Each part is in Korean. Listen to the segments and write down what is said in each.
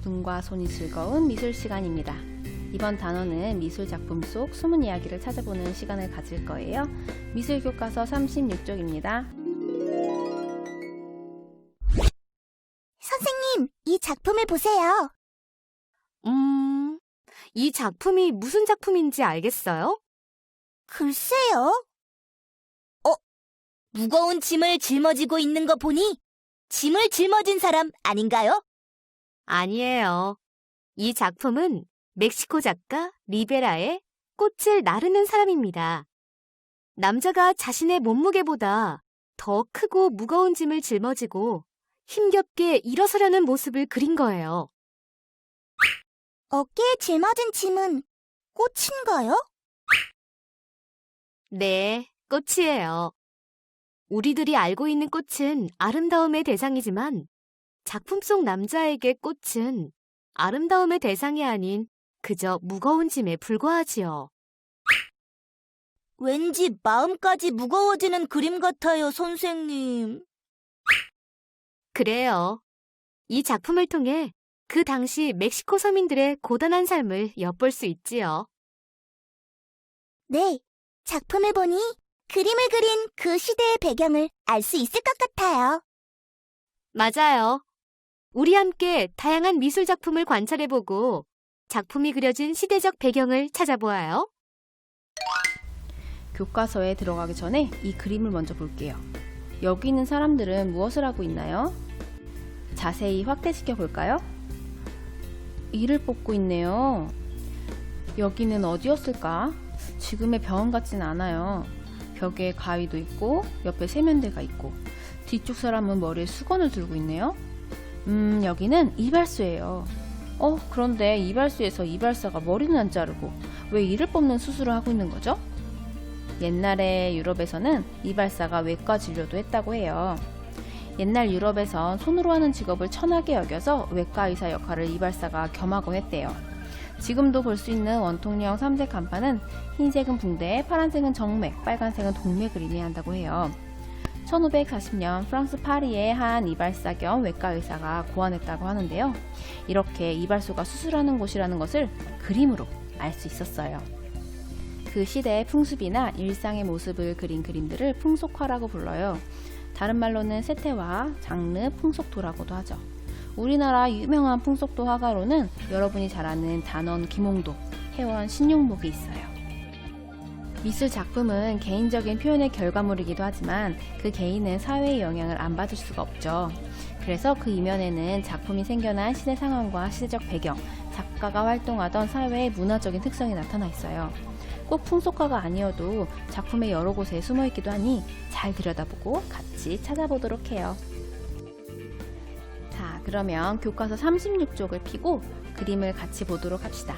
눈과 손이 즐거운 미술 시간입니다. 이번 단어는 미술 작품 속 숨은 이야기를 찾아보는 시간을 가질 거예요. 미술 교과서 36쪽입니다. 선생님, 이 작품을 보세요. 이 작품이 무슨 작품인지 알겠어요? 글쎄요. 무거운 짐을 짊어지고 있는 거 보니 짐을 짊어진 사람 아닌가요? 아니에요. 이 작품은 멕시코 작가 리베라의 꽃을 나르는 사람입니다. 남자가 자신의 몸무게보다 더 크고 무거운 짐을 짊어지고 힘겹게 일어서려는 모습을 그린 거예요. 어깨에 짊어진 짐은 꽃인가요? 네, 꽃이에요. 우리들이 알고 있는 꽃은 아름다움의 대상이지만 작품 속 남자에게 꽃은 아름다움의 대상이 아닌 그저 무거운 짐에 불과하지요. 왠지 마음까지 무거워지는 그림 같아요, 선생님. 그래요. 이 작품을 통해 그 당시 멕시코 서민들의 고단한 삶을 엿볼 수 있지요. 네, 작품을 보니 그림을 그린 그 시대의 배경을 알 수 있을 것 같아요. 맞아요. 우리 함께 다양한 미술 작품을 관찰해보고 작품이 그려진 시대적 배경을 찾아보아요. 교과서에 들어가기 전에 이 그림을 먼저 볼게요. 여기 있는 사람들은 무엇을 하고 있나요? 자세히 확대시켜 볼까요? 이를 뽑고 있네요. 여기는 어디였을까? 지금의 병원 같진 않아요. 벽에 가위도 있고 옆에 세면대가 있고 뒤쪽 사람은 머리에 수건을 들고 있네요. 여기는 이발소예요. 그런데 이발소에서 이발사가 머리는 안 자르고 왜 이를 뽑는 수술을 하고 있는 거죠? 옛날에 유럽에서는 이발사가 외과 진료도 했다고 해요. 옛날 유럽에선 손으로 하는 직업을 천하게 여겨서 외과 의사 역할을 이발사가 겸하곤 했대요. 지금도 볼 수 있는 원통령 3색 간판은 흰색은 붕대, 파란색은 정맥, 빨간색은 동맥을 의미한다고 해요. 1540년 프랑스 파리의 한 이발사 겸 외과 의사가 고안했다고 하는데요. 이렇게 이발소가 수술하는 곳이라는 것을 그림으로 알 수 있었어요. 그 시대의 풍습이나 일상의 모습을 그린 그림들을 풍속화라고 불러요. 다른 말로는 세태화, 장르, 풍속도라고도 하죠. 우리나라 유명한 풍속도 화가로는 여러분이 잘 아는 단원 김홍도, 혜원 신용복이 있어요. 미술 작품은 개인적인 표현의 결과물이기도 하지만 그 개인은 사회의 영향을 안 받을 수가 없죠. 그래서 그 이면에는 작품이 생겨난 시대 상황과 시대적 배경, 작가가 활동하던 사회의 문화적인 특성이 나타나 있어요. 꼭 풍속화가 아니어도 작품의 여러 곳에 숨어 있기도 하니 잘 들여다보고 같이 찾아보도록 해요. 자, 그러면 교과서 36쪽을 펴고 그림을 같이 보도록 합시다.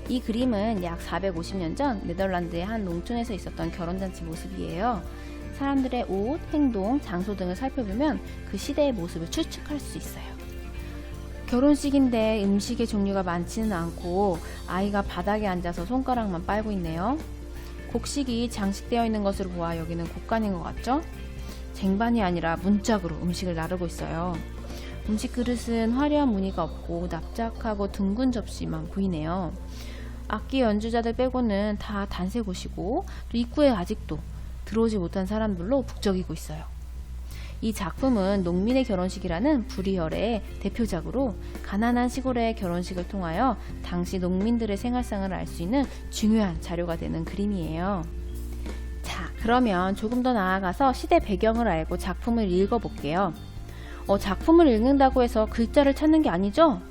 이 그림은 약 450년 전 네덜란드의 한 농촌에서 있었던 결혼잔치 모습이에요. 사람들의 옷, 행동, 장소 등을 살펴보면 그 시대의 모습을 추측할 수 있어요. 결혼식인데 음식의 종류가 많지는 않고 아이가 바닥에 앉아서 손가락만 빨고 있네요. 곡식이 장식되어 있는 것으로 보아 여기는 곡간인 것 같죠? 쟁반이 아니라 문짝으로 음식을 나르고 있어요. 음식 그릇은 화려한 무늬가 없고 납작하고 둥근 접시만 보이네요. 악기 연주자들 빼고는 다 단색 옷이고 또 입구에 아직도 들어오지 못한 사람들로 북적이고 있어요. 이 작품은 농민의 결혼식이라는 불이혈의 대표작으로 가난한 시골의 결혼식을 통하여 당시 농민들의 생활상을 알 수 있는 중요한 자료가 되는 그림이에요. 자, 그러면 조금 더 나아가서 시대 배경을 알고 작품을 읽어볼게요. 작품을 읽는다고 해서 글자를 찾는 게 아니죠?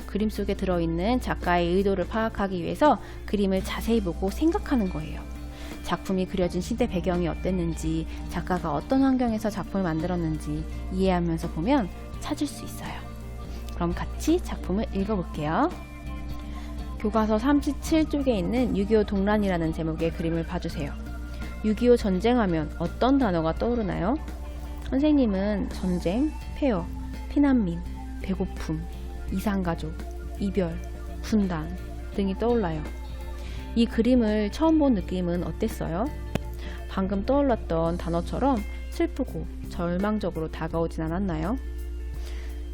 그림 속에 들어있는 작가의 의도를 파악하기 위해서 그림을 자세히 보고 생각하는 거예요. 작품이 그려진 시대 배경이 어땠는지, 작가가 어떤 환경에서 작품을 만들었는지 이해하면서 보면 찾을 수 있어요. 그럼 같이 작품을 읽어볼게요. 교과서 37쪽에 있는 6.25 동란이라는 제목의 그림을 봐주세요. 6.25 전쟁하면 어떤 단어가 떠오르나요? 선생님은 전쟁, 폐허, 피난민, 배고픔, 이산가족, 이별, 분단 등이 떠올라요. 이 그림을 처음 본 느낌은 어땠어요? 방금 떠올랐던 단어처럼 슬프고 절망적으로 다가오진 않았나요?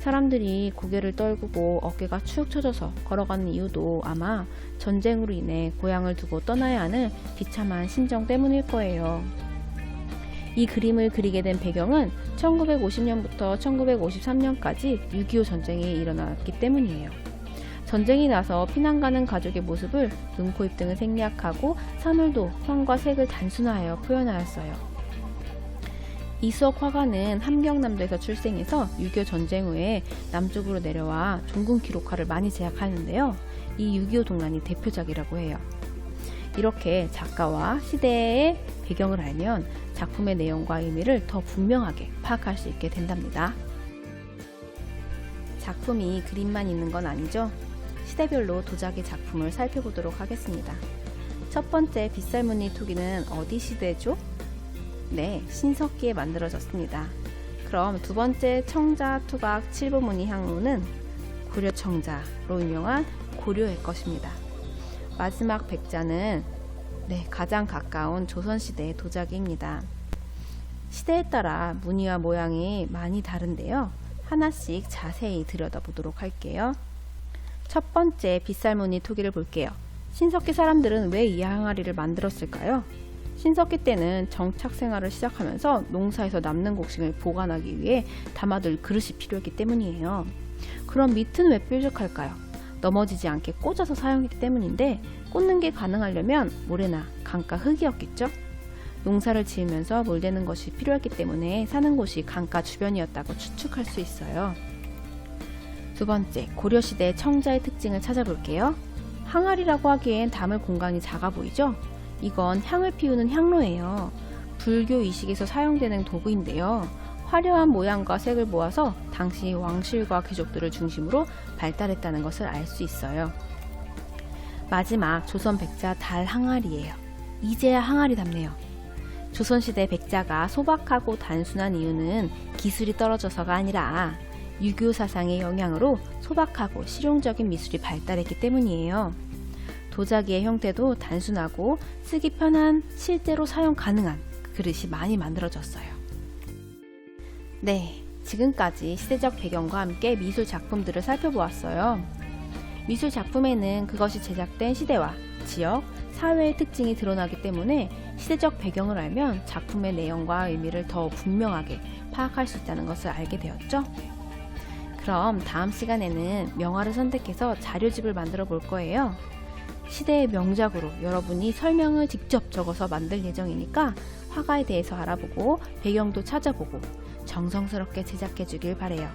사람들이 고개를 떨구고 어깨가 축 처져서 걸어가는 이유도 아마 전쟁으로 인해 고향을 두고 떠나야 하는 비참한 심정 때문일 거예요. 이 그림을 그리게 된 배경은 1950년부터 1953년까지 6.25 전쟁이 일어났기 때문이에요. 전쟁이 나서 피난 가는 가족의 모습을 눈, 코, 입 등을 생략하고 사물도 형과 색을 단순화하여 표현하였어요. 이수옥 화가는 함경남도에서 출생해서 6.25 전쟁 후에 남쪽으로 내려와 종군 기록화를 많이 제작하는데요. 이 6.25 동란이 대표작이라고 해요. 이렇게 작가와 시대의 배경을 알면 작품의 내용과 의미를 더 분명하게 파악할 수 있게 된답니다. 작품이 그림만 있는 건 아니죠. 시대별로 도자기 작품을 살펴보도록 하겠습니다. 첫 번째 빗살무늬 토기는 어디 시대죠? 네, 신석기에 만들어졌습니다. 그럼 두 번째 청자 투각 칠보무늬 향로는 고려청자로 유명한 고려의 것입니다. 마지막 백자는 가장 가까운 조선시대의 도자기입니다. 시대에 따라 무늬와 모양이 많이 다른데요. 하나씩 자세히 들여다보도록 할게요. 첫 번째 빗살무늬 토기를 볼게요. 신석기 사람들은 왜 이 항아리를 만들었을까요? 신석기 때는 정착 생활을 시작하면서 농사에서 남는 곡식을 보관하기 위해 담아둘 그릇이 필요했기 때문이에요. 그럼 밑은 왜 뾰족할까요? 넘어지지 않게 꽂아서 사용했기 때문인데 꽂는 게 가능하려면 모래나 강가 흙이었겠죠? 농사를 지으면서 물대는 것이 필요했기 때문에 사는 곳이 강가 주변이었다고 추측할 수 있어요. 두 번째, 고려시대 청자의 특징을 찾아볼게요. 항아리라고 하기엔 담을 공간이 작아 보이죠? 이건 향을 피우는 향로예요. 불교 이식에서 사용되는 도구인데요. 화려한 모양과 색을 모아서 당시 왕실과 귀족들을 중심으로 발달했다는 것을 알 수 있어요. 마지막 조선 백자 달 항아리예요. 이제야 항아리답네요. 조선시대 백자가 소박하고 단순한 이유는 기술이 떨어져서가 아니라 유교 사상의 영향으로 소박하고 실용적인 미술이 발달했기 때문이에요. 도자기의 형태도 단순하고 쓰기 편한 실제로 사용 가능한 그릇이 많이 만들어졌어요. 네, 지금까지 시대적 배경과 함께 미술 작품들을 살펴보았어요. 미술 작품에는 그것이 제작된 시대와 지역, 사회의 특징이 드러나기 때문에 시대적 배경을 알면 작품의 내용과 의미를 더 분명하게 파악할 수 있다는 것을 알게 되었죠. 그럼 다음 시간에는 명화를 선택해서 자료집을 만들어 볼 거예요. 시대의 명작으로 여러분이 설명을 직접 적어서 만들 예정이니까 화가에 대해서 알아보고 배경도 찾아보고 정성스럽게 제작해 주길 바래요.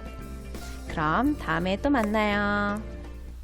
그럼 다음에 또 만나요.